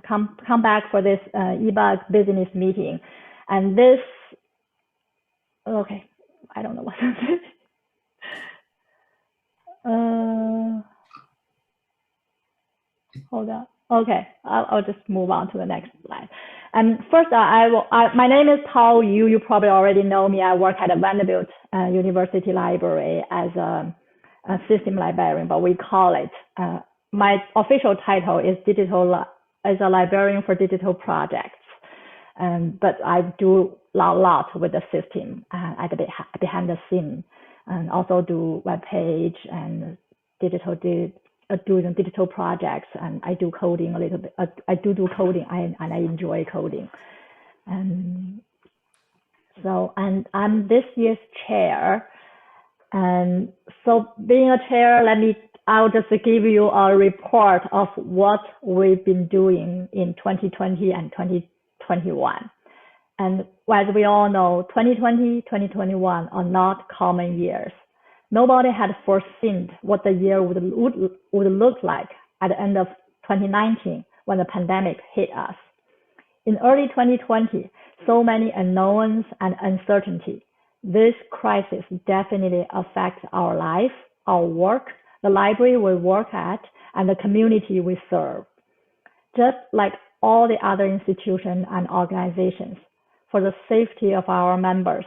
come back for this eBUG business meeting. And this, okay, I don't know what this hold on. Okay, I'll just move on to the next slide. And first, my name is Tao Yu. You probably already know me. I work at the Vanderbilt University Library as a system librarian, but we call it, my official title is a librarian for digital projects. But I do a lot with the system behind the scene, and also do web page and doing digital projects, and I do coding a little bit. I do coding, and I enjoy coding. And I'm this year's chair. And so being a chair, I'll just give you a report of what we've been doing in 2020 and 2021. And as we all know, 2020, 2021 are not common years. Nobody had foreseen what the year would look like at the end of 2019 when the pandemic hit us. In early 2020, so many unknowns and uncertainty. This crisis definitely affects our life, our work, the library we work at, and the community we serve. Just like all the other institutions and organizations, for the safety of our members,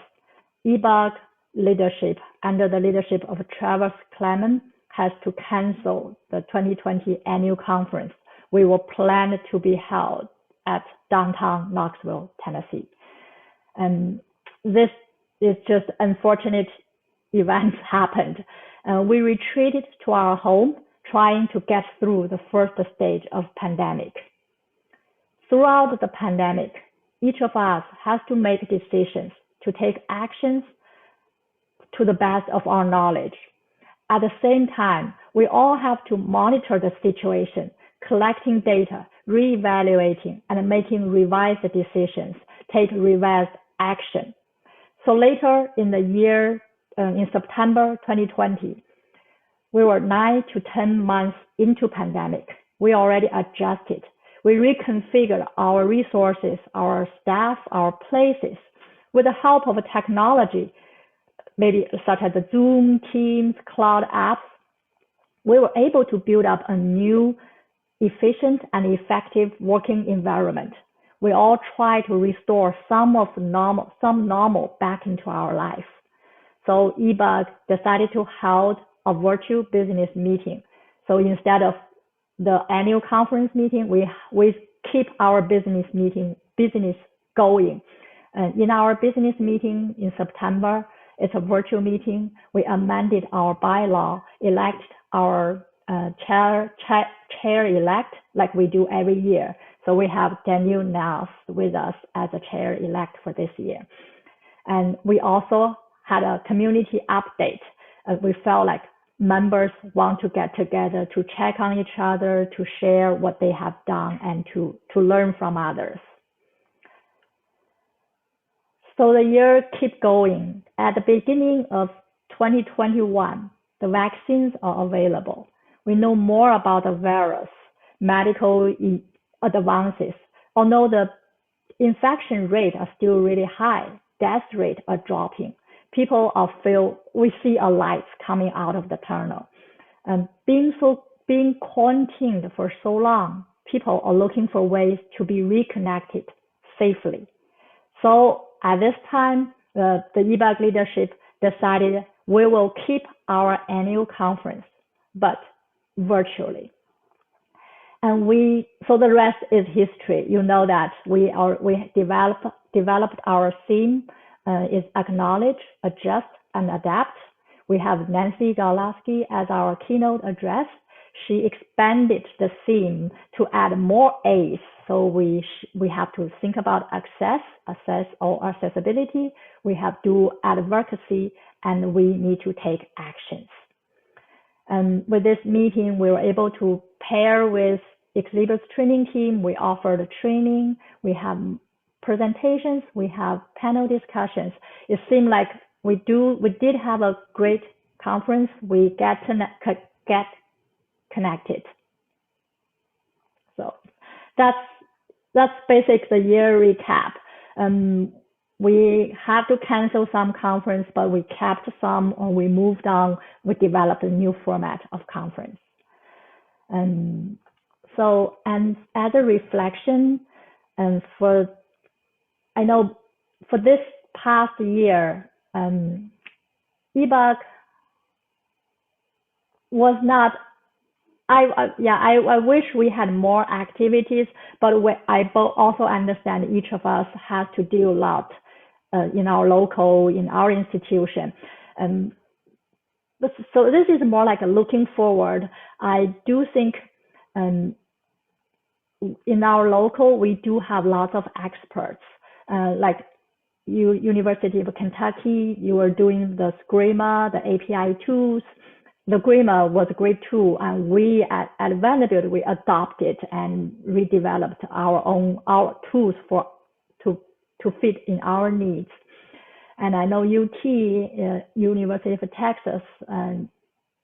eBUG leadership, under the leadership of Travis Clement, has to cancel the 2020 annual conference. We were planned to be held at downtown Knoxville, Tennessee. And this is just unfortunate events happened. We retreated to our home, trying to get through the first stage of pandemic. Throughout the pandemic, each of us has to make decisions to take actions to the best of our knowledge. At the same time, we all have to monitor the situation, collecting data, reevaluating, and making revised decisions, take revised action. So later in the year, in September 2020, we were 9 to 10 months into pandemic. We already adjusted. We reconfigured our resources, our staff, our places. With the help of technology, maybe such as the Zoom, Teams, cloud apps, we were able to build up a new, efficient and effective working environment. We all try to restore some normal back into our life. So eBUG decided to hold a virtual business meeting. So instead of the annual conference meeting, we keep our business going. And in our business meeting in September, it's a virtual meeting. We amended our bylaw, elect our chair-elect like we do every year. So we have Daniel Nels with us as a chair-elect for this year. And we also had a community update. We felt like members want to get together to check on each other, to share what they have done, and to learn from others. So the year keep going. At the beginning of 2021, the vaccines are available. We know more about the virus, medical advances. Although the infection rate are still really high, death rate are dropping. We see a light coming out of the tunnel. And being quarantined for so long, people are looking for ways to be reconnected safely. So at this time, the eBUG leadership decided we will keep our annual conference, but virtually. And so the rest is history. You know that we developed our theme is acknowledge, adjust, and adapt. We have Nancy Galowski as our keynote address. She expanded the theme to add more A's. So we have to think about accessibility. We have to advocacy, and we need to take actions. And with this meeting, we were able to pair with Exhibit's training team. We offered training. We have presentations. We have panel discussions. It seemed like we did have a great conference. We get connected. So that's that's basic the year recap. Um, we have to cancel some conference, but we kept some, or we moved on. We developed a new format of conference. And so, and as a reflection, and for I know for this past year, eBUG was not. I wish we had more activities, but I also understand each of us has to do a lot in our local, in our institution. Um, so this is more like a looking forward. I do think um, in our local, we do have lots of experts. Like University of Kentucky, you were doing the Schema, the API tools. The Schema was a great tool, and we at Vanderbilt, we adopted and redeveloped our tools to to fit in our needs. And I know UT, University of Texas, and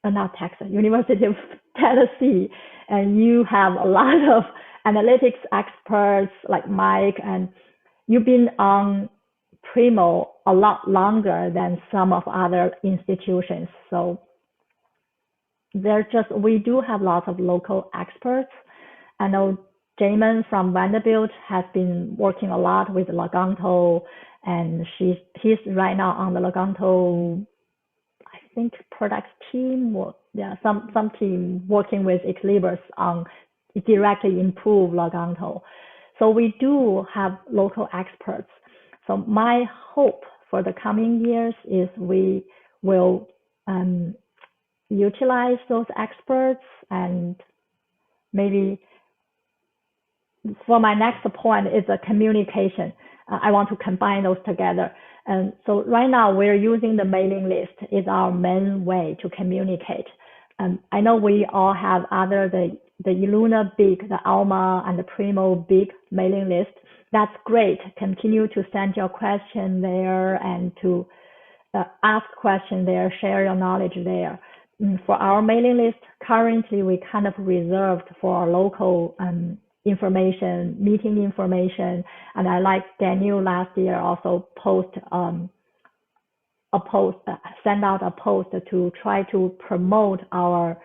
not Texas, University of Tennessee, and you have a lot of analytics experts like Mike, and you've been on Primo a lot longer than some of other institutions. So we do have lots of local experts. I know Jamin from Vanderbilt has been working a lot with Laganto, and he's right now on the Laganto, I think, product team, or yeah, some team working with Exlibris on directly improve Laganto. So we do have local experts. So my hope for the coming years is we will utilize those experts, and maybe for my next point is a communication. I want to combine those together. And so right now we're using the mailing list is our main way to communicate. I know we all have the Eluna big, the Alma and the Primo big mailing list. That's great. Continue to send your question there and to ask question there, share your knowledge there. For our mailing list, currently we kind of reserved for our local information, meeting information. And I like Daniel last year also send out a post to try to promote the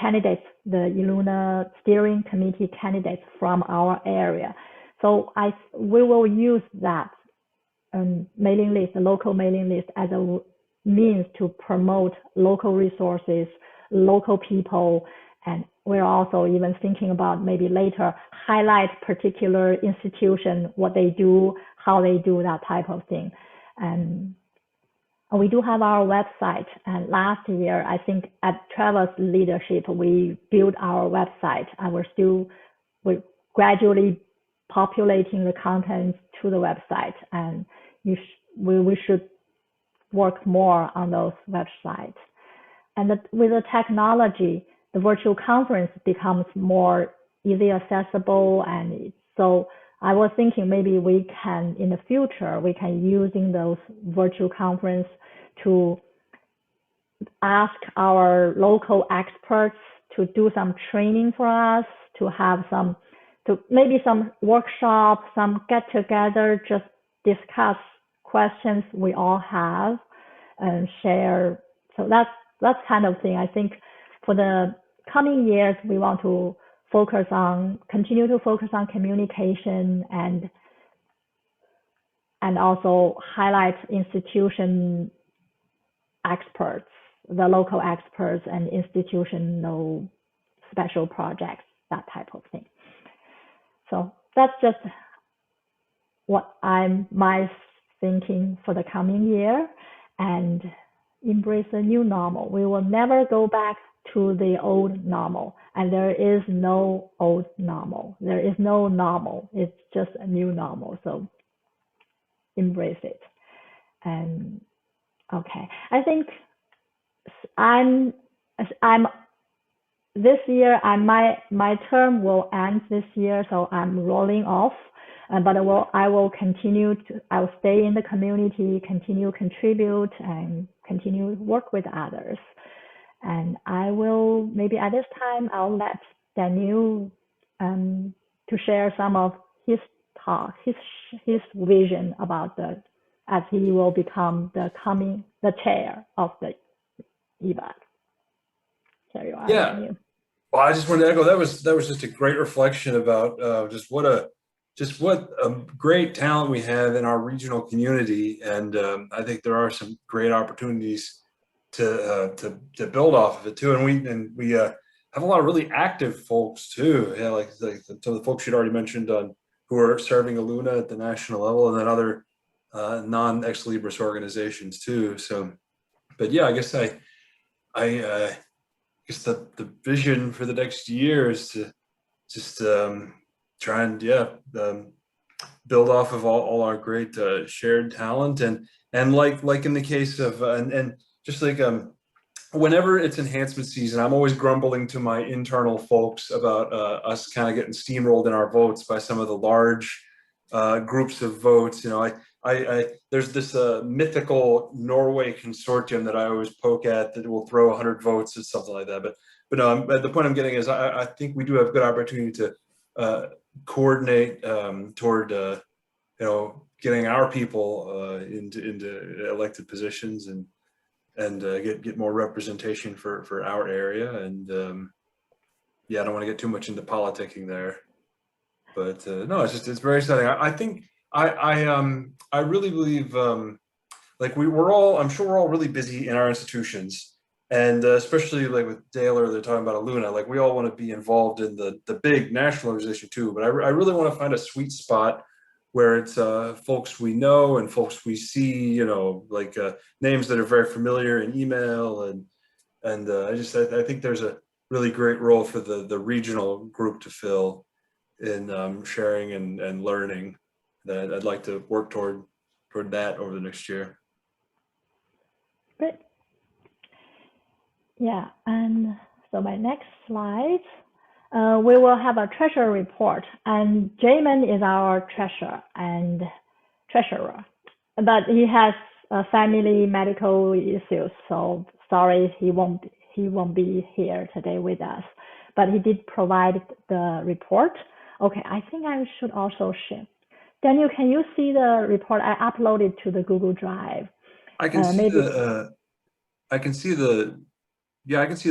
candidates, the Eluna steering committee candidates from our area. So we will use that mailing list, the local mailing list, as a means to promote local resources, local people, and we're also even thinking about maybe later highlight particular institution, what they do, how they do that type of thing. And we do have our website. And last year, I think at Trevor's leadership, we built our website, and we're gradually populating the content to the website. And we should work more on those websites. And with the technology, the virtual conference becomes more easy accessible. And so I was thinking maybe we can, in the future, we can using those virtual conference to ask our local experts to do some training for us, to have maybe some workshop, some get together, just discuss questions we all have and share. So that's kind of thing. I think for the coming years, we want to continue to focus on communication and also highlight institution experts, the local experts and institutional special projects, that type of thing. So that's just what my thinking for the coming year, and embrace a new normal. We will never go back to the old normal, and there is no old normal. There is no normal. It's just a new normal. So embrace it. And okay, I think I'm this year. My term will end this year, so I'm rolling off. But I will continue I'll stay in the community, continue contribute, and continue work with others. And I will, maybe at this time, I'll let Daniel to share some of his talk, his vision about as he will become the chair of the eBUG. Carry on. Yeah. Well, I just wanted to echo that was just a great reflection about just what a great talent we have in our regional community, and I think there are some great opportunities to build off of it too. And we have a lot of really active folks too. Yeah, like some of the folks you'd already mentioned who are serving Aluna at the national level, and then other non-ex libris organizations too. So, but yeah, I guess I guess the vision for the next year is to just try and build off of all our great shared talent, and like in the case of and just like whenever it's enhancement season, I'm always grumbling to my internal folks about us kind of getting steamrolled in our votes by some of the large groups of votes. You know, I there's this mythical Norway consortium that I always poke at that will throw 100 votes or something like that. But no, the point I'm getting is I think we do have good opportunity to coordinate toward getting our people into elected positions and get more representation for our area. And yeah, I don't want to get too much into politicking there, but no, it's very exciting. I think I really believe like I'm sure we're all really busy in our institutions, and especially like with Dale earlier talking about Aluna, like we all want to be involved in the big national organization too. But I really want to find a sweet spot where it's folks we know and folks we see, like names that are very familiar in email, and I think there's a really great role for the regional group to fill in sharing and learning, that I'd like to work toward that over the next year. Great. Yeah, and so my next slide, we will have a treasurer report, and Jamin is our treasurer, but he has family medical issues, so sorry he won't be here today with us, but he did provide the report. Okay, I think I should also share. Daniel, can you see the report I uploaded to the Google Drive? I can see I can see the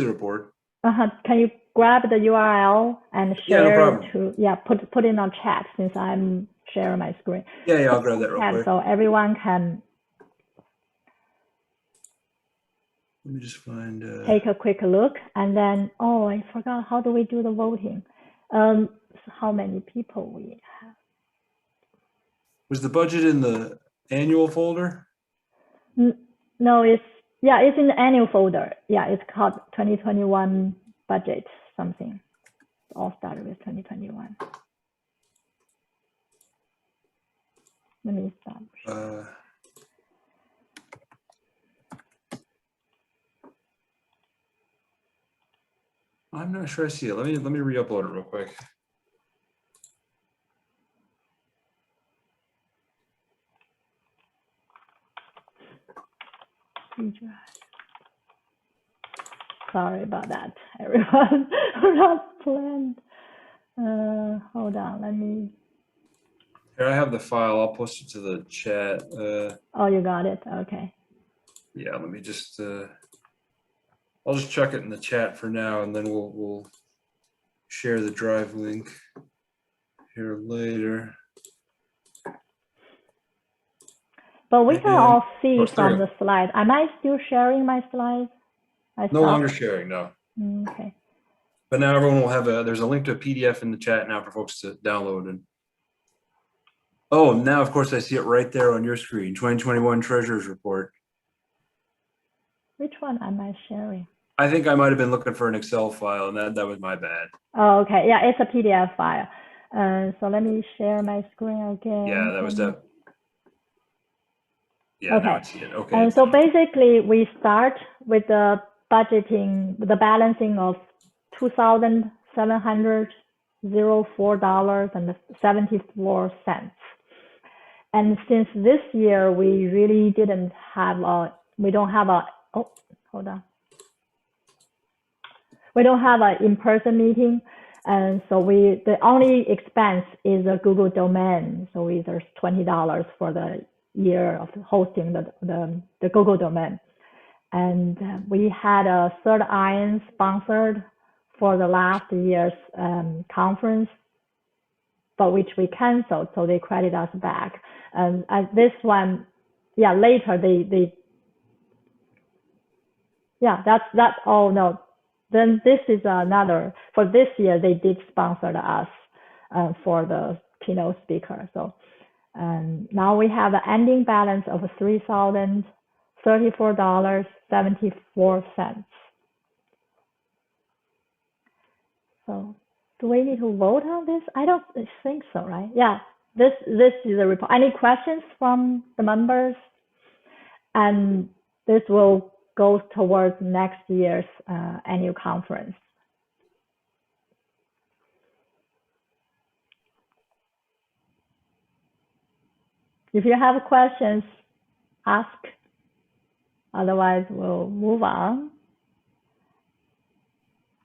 report. Can you grab the URL and share no problem. put it on chat, since I'm sharing my screen. Yeah, I'll grab that real quick. So everyone can let me just find take a quick look, and then I forgot, how do we do the voting? How many people we have? Was the budget in the annual folder? No, it's in the annual folder. Yeah, it's called 2021 budget something. It all started with 2021. Let me stop. I'm not sure I see it. Let me re-upload it real quick. Sorry about that, everyone. Not planned. Hold on, let me. Here, I have the file. I'll post it to the chat. Oh, you got it. Okay. Yeah, let me just. I'll just check it in the chat for now, and then we'll share the drive link here later. But we can all see from the slide. Am I still sharing my slides? No longer sharing, no. Okay. But now everyone will have there's a link to a PDF in the chat now for folks to download. And oh, now of course I see it right there on your screen, 2021 Treasurer's Report. Which one am I sharing? I think I might have been looking for an Excel file, and that was my bad. Oh, okay. Yeah, it's a PDF file. So let me share my screen again. Yeah, that was that. Yeah, okay. Now I see it. Okay. And so basically, we start with the budgeting, the balancing of $2,704.74. And since this year, we really didn't have we don't have an in-person meeting. And so the only expense is a Google domain. So there's $20 for the year of hosting the Google domain. And we had a Third Iron sponsored for the last year's conference, but which we canceled, so they credit us back. And this one, yeah, later that's all. No, then this is another, for this year they did sponsor us for the keynote speaker. So now we have an ending balance of $3,034.74. So do we need to vote on this? I don't think so, right? Yeah, this is a report. Any questions from the members? And this will go towards next year's annual conference. If you have questions, ask. Otherwise, we'll move on.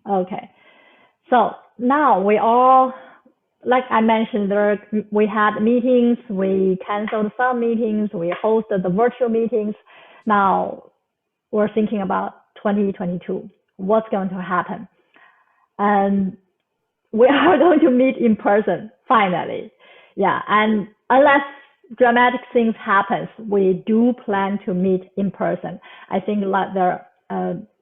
Okay. So now we all, like I mentioned, we had meetings, we canceled some meetings, we hosted the virtual meetings. Now we're thinking about 2022, what's going to happen. And we are going to meet in person, finally. Yeah, and unless dramatic things happen, we do plan to meet in person. I think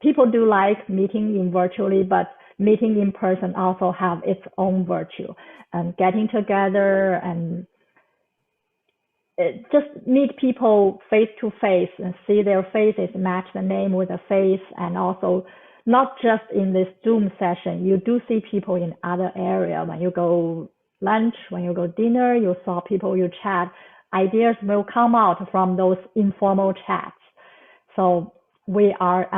people do like meeting in virtually, but meeting in person also have its own virtue, and getting together and just meet people face to face and see their faces, match the name with the face, and also not just in this Zoom session, you do see people in other areas. When you go lunch, when you go dinner, you saw people, you chat, ideas will come out from those informal chats. So we are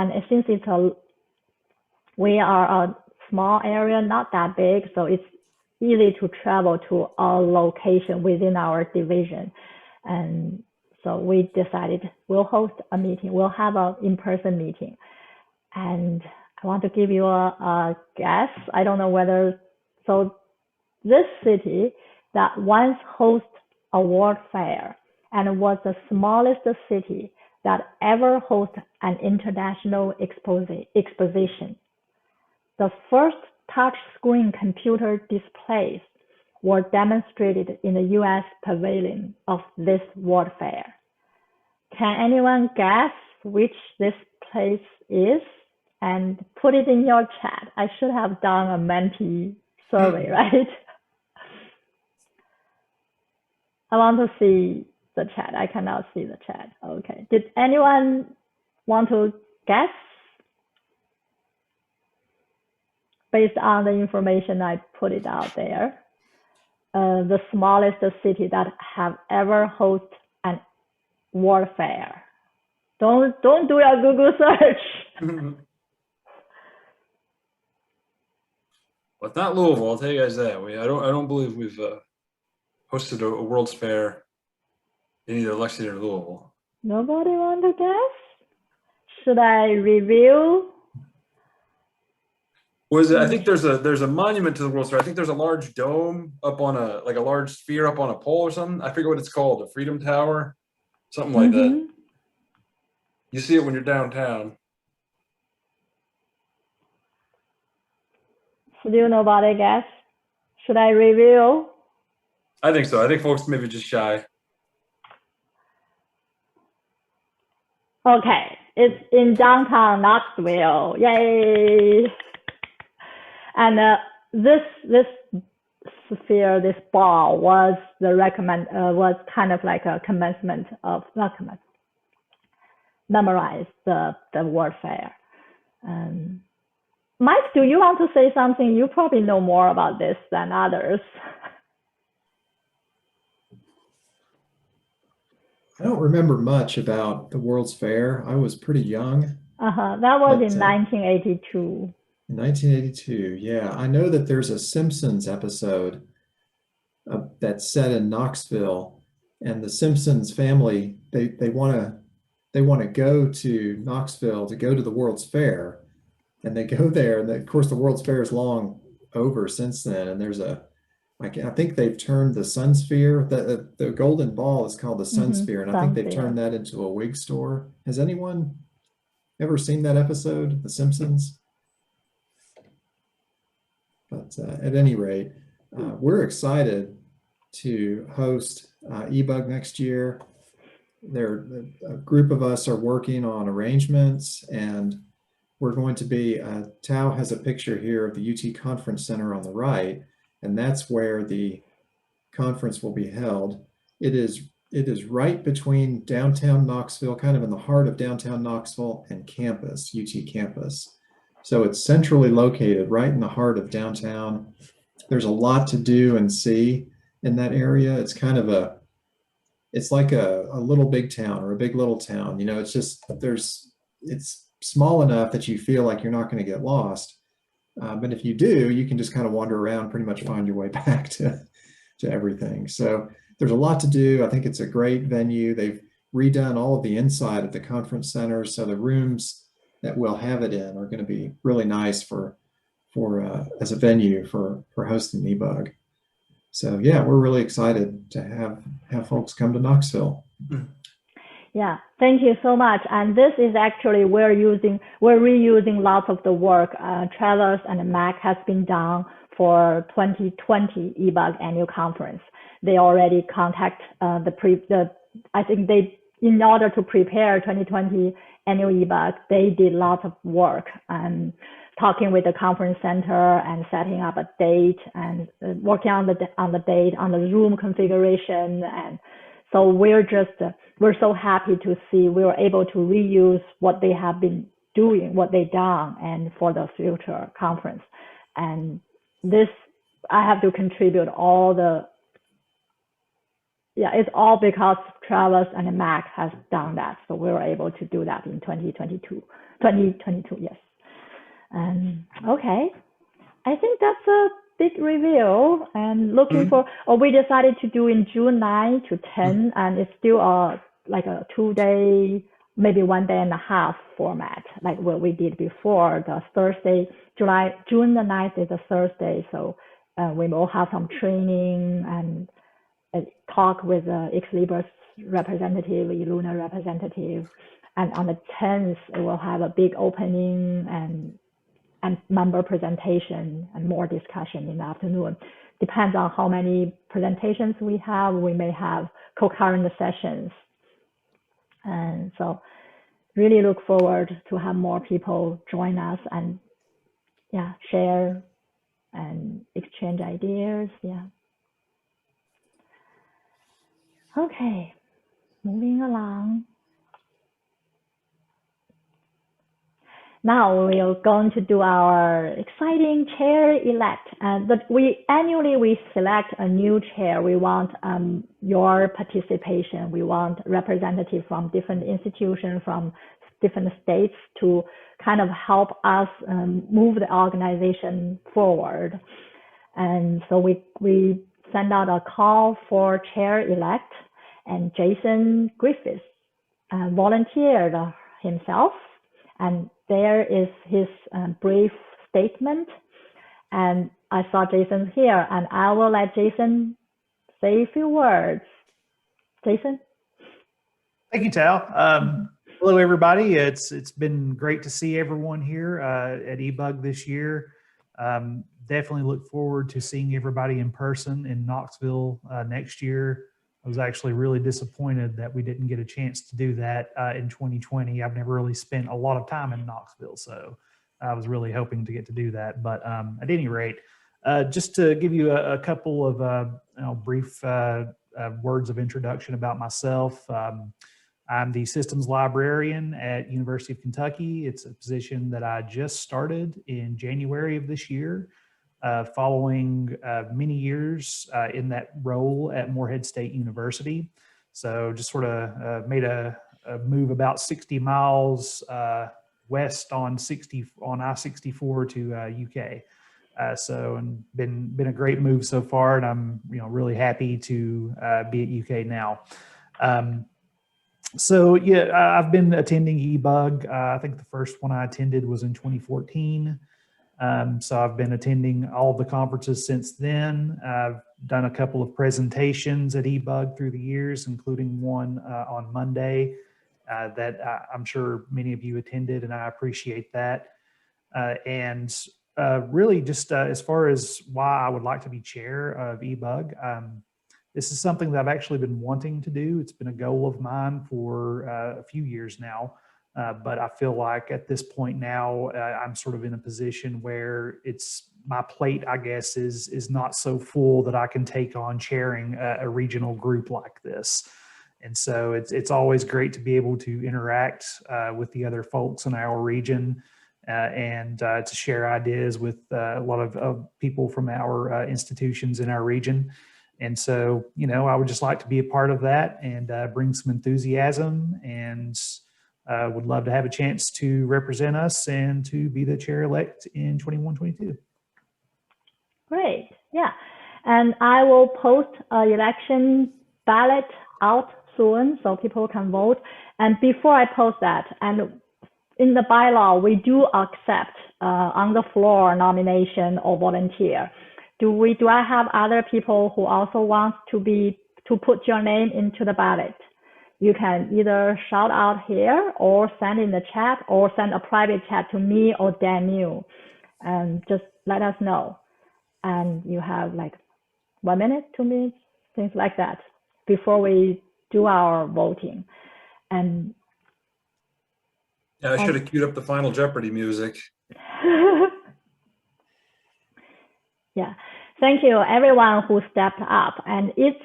a small area, not that big, so it's easy to travel to a location within our division. And so we decided we'll host a meeting, we'll have an in-person meeting. And I want to give you a guess. I don't know whether, so this city that once hosted a world fair and was the smallest city that ever hosted an international exposition. The first touchscreen computer displays were demonstrated in the US pavilion of this world fair. Can anyone guess which this place is? And put it in your chat. I should have done a Menti survey, right? I want to see the chat. I cannot see the chat. Okay. Did anyone want to guess? Based on the information I put it out there, the smallest city that have ever hosted an world fair. Don't do a Google search. Well, it's not Louisville. I'll tell you guys that. I don't believe we've hosted a World's Fair in either Lexington or Louisville. Nobody want to guess? Should I review? Was it? I think there's a monument to the World's Fair. I think there's a large dome up on a large sphere up on a pole or something. I forget what it's called, the Freedom Tower, something like that. You see it when you're downtown. So do nobody guess? Should I review? I think so. I think folks maybe just shy. Okay, it's in downtown Knoxville. Yay! And this sphere, this ball was was kind of like a commencement of memorize the World Fair. Mike, do you want to say something? You probably know more about this than others. I don't remember much about the World's Fair. I was pretty young. That was in 1982. In 1982, yeah. I know that there's a Simpsons episode that's set in Knoxville, and the Simpsons family, they want to go to Knoxville to go to the World's Fair, and they go there, and of course the World's Fair is long over since then, and there's I think they've turned the Sun Sphere, the golden ball is called the Sun Sphere, and I think they've turned that into a wig store. Has anyone ever seen that episode, The Simpsons? But at any rate, we're excited to host eBUG next year. A group of us are working on arrangements, and we're going to be, Tao has a picture here of the UT Conference Center on the right, and that's where the conference will be held. It is right between downtown Knoxville, kind of in the heart of downtown Knoxville, and campus, UT campus. So it's centrally located right in the heart of downtown. There's a lot to do and see in that area. It's kind of it's like a little big town or a big little town. You know, it's just, it's small enough that you feel like you're not going to get lost. But if you do, you can just kind of wander around, pretty much find your way back to everything. So there's a lot to do. I think it's a great venue. They've redone all of the inside of the conference center. So the rooms that we'll have it in are going to be really nice for as a venue for hosting eBUG. So yeah, we're really excited to have folks come to Knoxville. Yeah, thank you so much. And this is actually, we're reusing lots of the work Travis and Mac has been done for 2020 eBUG annual conference. They already contact I think in order to prepare 2020 annual eBUG, they did lots of work and talking with the conference center and setting up a date and working on the date, on the room configuration. And so we're so happy to see we were able to reuse what they have been doing, what they've done, and for the future conference. And this, I have to contribute it's all because Travis and Mac has done that. So we were able to do that in 2022, yes. Okay, I think that's a big review, and looking for, we decided to do in June 9 to 10, and it's still like a 2-day, maybe 1 day and a half format, like what we did before. The Thursday, June the 9th is a Thursday, so we will have some training and talk with the Ex Libris representative, Luna representative, and on the 10th, we will have a big opening and member presentation and more discussion in the afternoon. Depends on how many presentations we have. We may have concurrent sessions. And so really look forward to have more people join us and share and exchange ideas. Yeah. Okay, moving along. Now we are going to do our exciting chair elect. But annually we select a new chair. We want your participation. We want representatives from different institutions, from different states to kind of help us move the organization forward. And so we send out a call for chair elect, and Jason Griffiths volunteered himself, and there is his brief statement. And I saw Jason here, and I will let Jason say a few words. Jason? Thank you, Tal. Hello, everybody. It's been great to see everyone here at eBUG this year. Definitely look forward to seeing everybody in person in Knoxville next year. I was actually really disappointed that we didn't get a chance to do that in 2020. I've never really spent a lot of time in Knoxville, so I was really hoping to get to do that. But at any rate, just to give you a couple of brief words of introduction about myself. I'm the systems librarian at University of Kentucky. It's a position that I just started in January of this year, following many years in that role at Morehead State University. So just sort of made a move about 60 miles west on I-64 to UK. And been a great move so far, and I'm really happy to be at UK now. So yeah, I've been attending eBUG. I think the first one I attended was in 2014. So I've been attending all the conferences since then. I've done a couple of presentations at eBUG through the years, including one on Monday that I'm sure many of you attended, and I appreciate that. And really just as far as why I would like to be chair of eBUG, this is something that I've actually been wanting to do. It's been a goal of mine for a few years now. But I feel like at this point now, I'm sort of in a position where it's my plate, I guess, is not so full that I can take on chairing a regional group like this. And so it's always great to be able to interact with the other folks in our region and to share ideas with a lot of people from our institutions in our region. And so, you know, I would just like to be a part of that and bring some enthusiasm, and would love to have a chance to represent us and to be the chair-elect in 21-22. Great, yeah. And I will post an election ballot out soon so people can vote. And before I post that, and in the bylaw, we do accept on the floor nomination or volunteer. Do I have other people who also want to put your name into the ballot? You can either shout out here or send in the chat or send a private chat to me or Daniel, and just let us know. And you have like 1 minute, 2 minutes, things like that before we do our voting. And yeah, I should have queued up the Final Jeopardy music. Yeah, thank you everyone who stepped up. And it's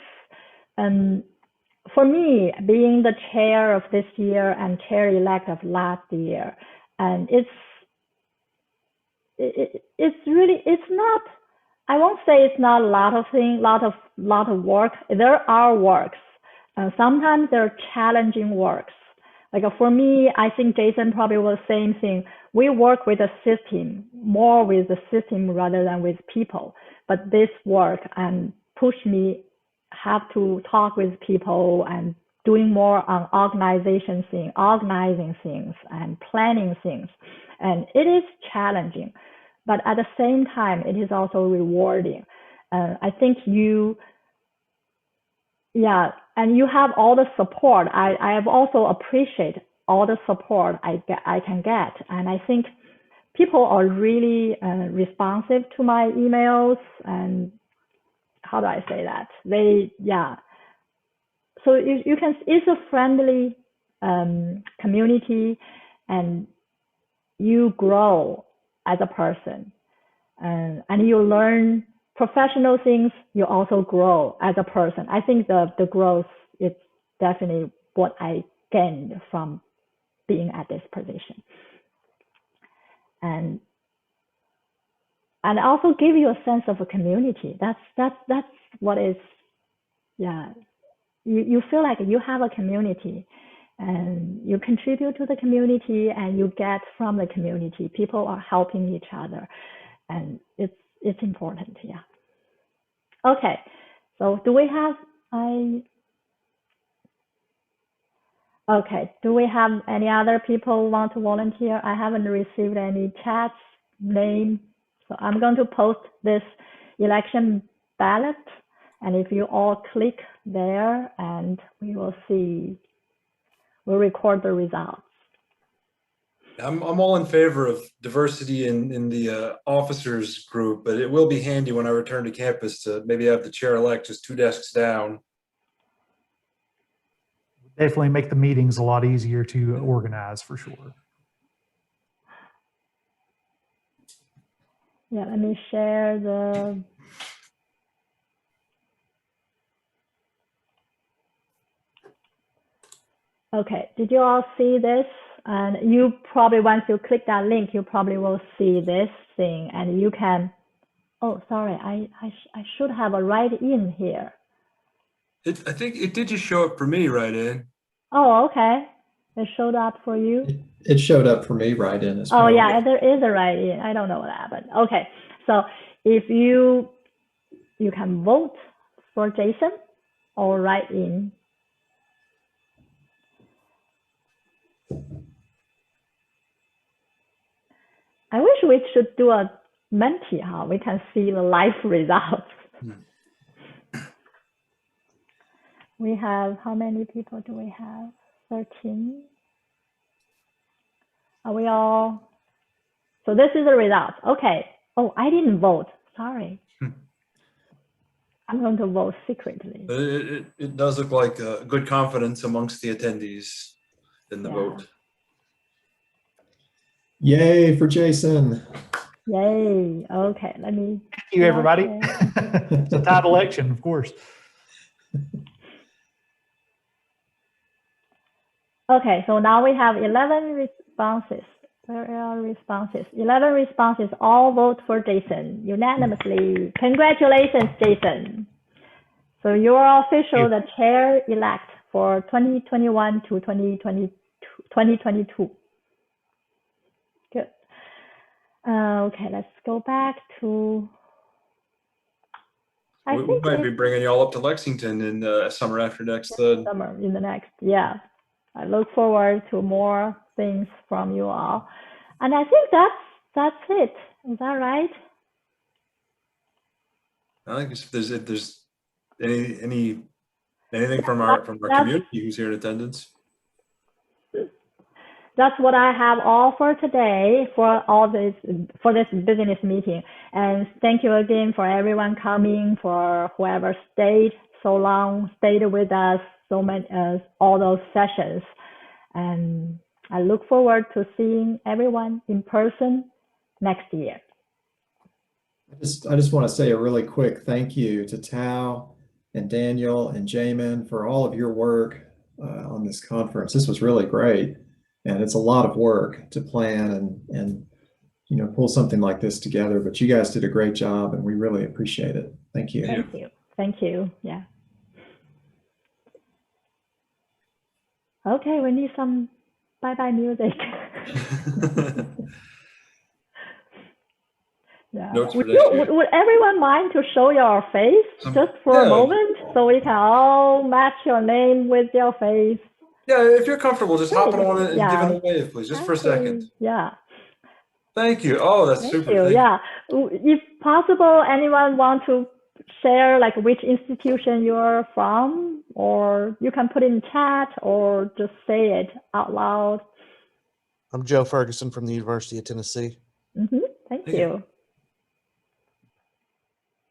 for me, being the chair of this year and chair-elect of last year, and it's really, it's not, I won't say it's not a lot of things, lot of work. There are works. Sometimes there are challenging works. Like for me, I think Jason probably was the same thing. We work with a system, more with the system rather than with people. But this work and push me have to talk with people and doing more on organizing things and planning things. And it is challenging, but at the same time, it is also rewarding. I think and you have all the support. I have also appreciate all the support I can get. And I think people are really responsive to my emails, and how do I say that? So you can, it's a friendly community, and you grow as a person, and you learn professional things. You also grow as a person. I think the growth is definitely what I gained from being at this position, and also give you a sense of a community. That's what is, yeah. You feel like you have a community, and you contribute to the community, and you get from the community. People are helping each other, and it's important, yeah. Okay, so do we have do we have any other people who want to volunteer? I haven't received any chats, name, so I'm going to post this election ballot. And if you all click there, and we will see, we'll record the results. I'm all in favor of diversity in the officers group, but it will be handy when I return to campus to maybe have the chair-elect just 2 desks down. Definitely make the meetings a lot easier to organize, for sure. Yeah, let me share the. Okay, did you all see this? And you probably, once you click that link, you probably will see this thing, and you can, oh, sorry, I should have a write-in here. I think it did just show up for me right in. Oh, okay. It showed up for you? It showed up for me right in as well. Oh, yeah, there is a write-in. I don't know what happened. Okay, so if you can vote for Jason or write in. I wish we should do a Menti, huh? We can see the live results. We have, how many people do we have? 13. Are we all? So this is the result. Okay. Oh, I didn't vote. Sorry. I'm going to vote secretly. It does look like good confidence amongst the attendees in the vote. Yay for Jason. Yay. Okay, let me. Thank you, everybody. It's a tight election, of course. Okay, so now we have 11 responses. Where are responses? 11 responses, all vote for Jason unanimously. Congratulations, Jason. So you are official the chair-elect for 2021 to 2022. Good. Okay, let's go back to. We might be bringing you all up to Lexington in summer after next. Summer in the next, yeah. I look forward to more things from you all, and I think that's it. Is that right? I think if there's anything from our community who's here in attendance. That's what I have all for today for this business meeting. And thank you again for everyone coming, for whoever stayed so long, stayed with us so many all those sessions. And I look forward to seeing everyone in person next year. I just want to say a really quick thank you to Tao and Daniel and Jamin for all of your work on this conference. This was really great. And it's a lot of work to plan and pull something like this together, but you guys did a great job and we really appreciate it. Thank you. Thank you. Thank you. Yeah. Okay, we need some bye-bye music. Yeah. Would everyone mind to show your face just for a moment so we can all match your name with your face? Yeah, if you're comfortable, just hopping on it and giving a wave, please, just for a second. Yeah. Thank you. Oh, that's super. Thank you. Yeah. If possible, anyone want to share like which institution you're from, or you can put in chat or just say it out loud. I'm Joe Ferguson from the University of Tennessee. Thank you.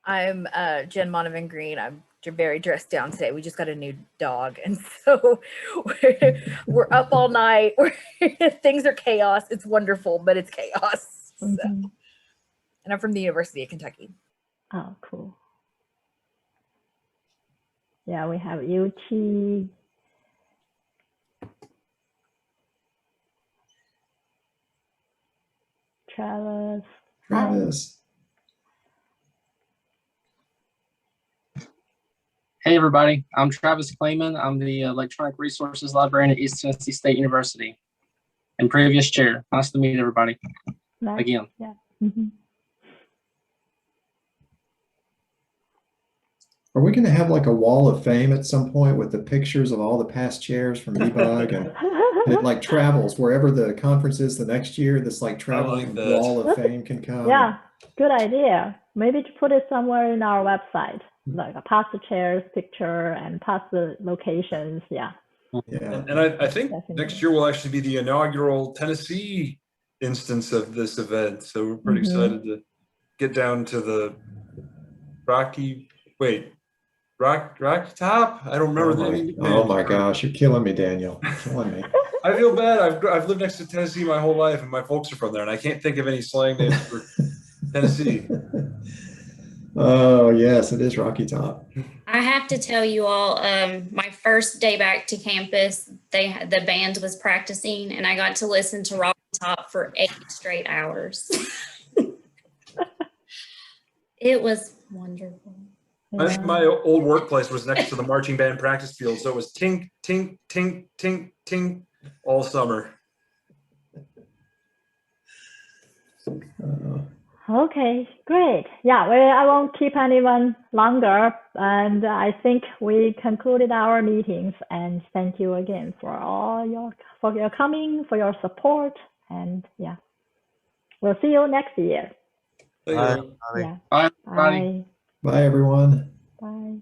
I'm Jen Monovan Green. I'm very dressed down today. We just got a new dog, and so we're up all night. Things are chaos. It's wonderful, but it's chaos. So. And I'm from the University of Kentucky. Oh, cool. Yeah, we have UT. Travis. Hey everybody, I'm Travis Clayman. I'm the Electronic Resources Librarian at East Tennessee State University and previous chair. Nice to meet everybody again. Yeah. Are we going to have like a wall of fame at some point with the pictures of all the past chairs from eBUG and it like travels wherever the conference is the next year? This like traveling wall of fame can come. Yeah, good idea. Maybe to put it somewhere in our website. Like a past the chairs picture and past the locations. Yeah. And I think next year will actually be the inaugural Tennessee instance of this event. So we're pretty excited to get down to the Rocky Top? I don't remember the name. Oh my gosh, you're killing me, Daniel. You're killing me. I feel bad. I've lived next to Tennessee my whole life and my folks are from there and I can't think of any slang names for Tennessee. Oh, yes, it is Rocky Top. I have to tell you all, my first day back to campus, the band was practicing and I got to listen to Rocky Top for 8 straight hours. It was wonderful. I think my old workplace was next to the marching band practice field, so it was tink, tink, tink, tink, tink all summer. Okay, great. Yeah, I won't keep anyone longer. And I think we concluded our meetings. And thank you again for your coming, for your support. And yeah, we'll see you next year. Thank you, Bye, everyone. everybody. Yeah. Bye, everybody. Bye. Bye, everyone. Bye.